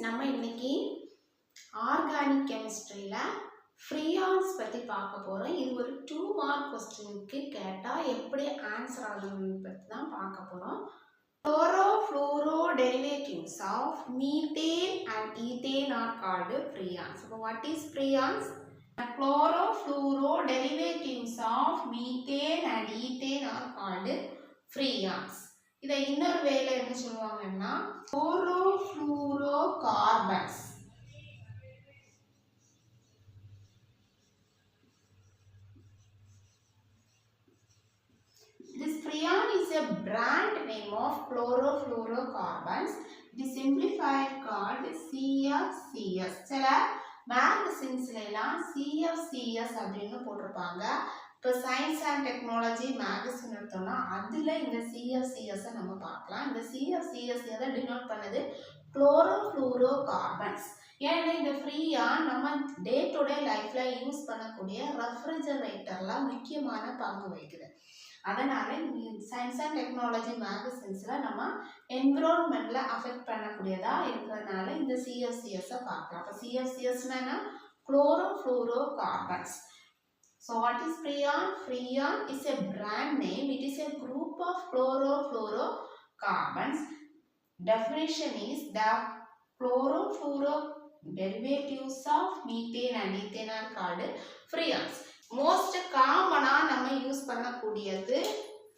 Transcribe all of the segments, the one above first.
நம்ம இன்னைக்கு ஆர்கானிக் கெமிஸ்ட்ரியில ஃப்ரீயான்ஸ் பற்றி பார்க்க போகிறோம். இது ஒரு 2 மார்க் கொஸ்டினுக்கு கேட்டால் எப்படி ஆன்சர் ஆகுதுன்னு பற்றி தான் பார்க்க போகிறோம். Chloro-fluoro derivatives of methane and ethane are called freons. So what is freons? Chloro-fluoro derivatives of methane and ethane are called freons. இதை இன்னொரு வேலை என்ன சொல்லுவாங்கன்னா chlorofluorocarbons. This freon is a brand name of chlorofluorocarbons. It is simplified called CFCS. சில மேகசின்ஸ்ல எல்லாம் CFCS அப்படின்னு போட்டிருப்பாங்க. இப்போ சயின்ஸ் அண்ட் டெக்னாலஜி மேகசின் எடுத்தோம்னா அதில் இந்த CFCS நம்ம பார்க்கலாம். இந்த CFCS எதை டினோட் பண்ணுது? chlorofluorocarbons. ஏன்னா இந்த ஃப்ரீயாக நம்ம டே டு டே லைஃப்பில் யூஸ் பண்ணக்கூடிய ரெஃப்ரிஜரேட்டரில் முக்கியமான பங்கு வகிக்குது. அதனால் சயின்ஸ் அண்ட் டெக்னாலஜி மேகசின்ஸில் நம்ம என்விரான்மெண்ட்டில் அஃபெக்ட் பண்ணக்கூடியதாக இருக்கிறதுனால இந்த CFCSஸை பார்க்கலாம். அப்போ CFCSனா chlorofluorocarbons. So what is freon? Freon is a brand name. It is a group of chlorofluorocarbons. Definition is the chlorofluoro derivatives of methane and ethane are called freons. Most common நம்ம use பண்ணக்கூடியது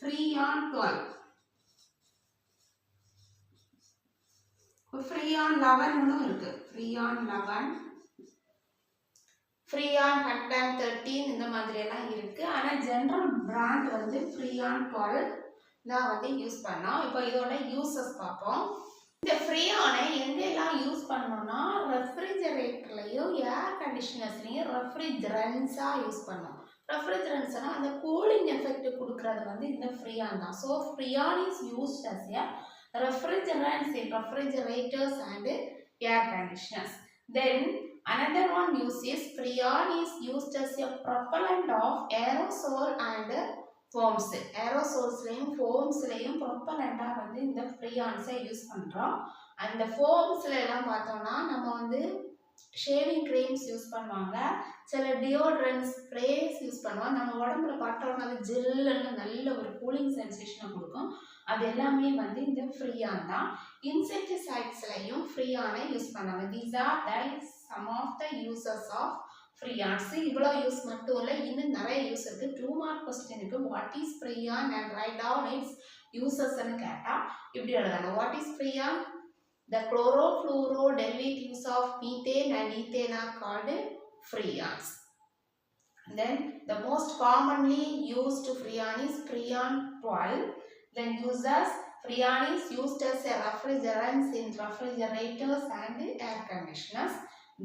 freon 12. freon 11 இருக்கு. freon 11, freon 113 இந்த மாதிரி எல்லாம் இருக்கு. ஆனா general brand வந்து freon 12 தான் வந்து யூஸ் பண்ணோம். இப்போ இதோட யூசஸ் பார்ப்போம். இந்த ஃப்ரீயானை எங்கெல்லாம் யூஸ் பண்ணோம்னா ரெஃப்ரிஜரேட்டர்லையும் ஏர் கண்டிஷனர்ஸ்லையும் ரெஃப்ரிஜரன்ஸாக யூஸ் பண்ணோம். ரெஃப்ரிஜரன்ஸ்னால் அந்த கூலிங் எஃபெக்ட் கொடுக்கறது வந்து இந்த ஃப்ரீயான் தான். So freon is used as a refrigerants in refrigerators and air conditioners. Then another one use is freon is used as a propellant of aerosol and foams. aerosolsலையும் foamsலையும் propellant வந்து இந்த freons-ஐ use பண்றோம். அந்த foamsல எல்லாம் பார்த்தோம்னா நம்ம வந்து ஷேவிங் க்ரீம்ஸ் யூஸ் பண்ணுவாங்க, சில டியோட்ரன்ஸ் ஸ்ப்ரேஸ் யூஸ் பண்ணுவாங்க. நம்ம உடம்புல பட்டோம்னா அது ஜில்லுன்னு நல்ல ஒரு கூலிங் சென்சேஷனை கொடுக்கும். அது எல்லாமே வந்து இந்த ஃப்ரீயான் தான். இன்செக்டிசைட்ஸ்லையும் ஃப்ரீயானை யூஸ் பண்ணுவாங்க. These are the some of the uses of freons. இவ்வளோ யூஸ் மட்டும் இல்லை, இன்னும் நிறைய யூஸ் இருக்குது. 2 மார்க் கொஸ்டினுக்கு what is freon and write down its யூசஸ்ன்னு கேட்டால் இப்படி எழுதணும். What is freon? The chlorofluoro derivatives of methane and ethane are called freons. Then the most commonly used freon is freon 12. Then uses freon is used as a refrigerant in refrigerators and air conditioners.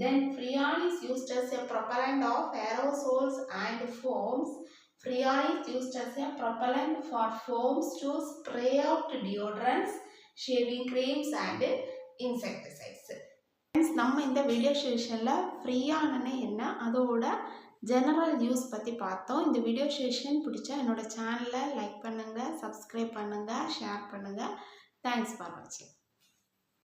Then freon is used as a propellant of aerosols and foams. Freon is used as a propellant for foams to spray out deodorants, shaving creams and insecticides. நம்ம இந்த video செஷனில் ஃப்ரீயானே என்ன அதோட general use பற்றி பார்த்தோம். இந்த video session பிடிச்சா என்னோட சேனலை லைக் பண்ணுங்கள், சப்ஸ்கிரைப் பண்ணுங்கள், ஷேர் பண்ணுங்கள். தேங்க்ஸ் ஃபார் வாட்சிங்.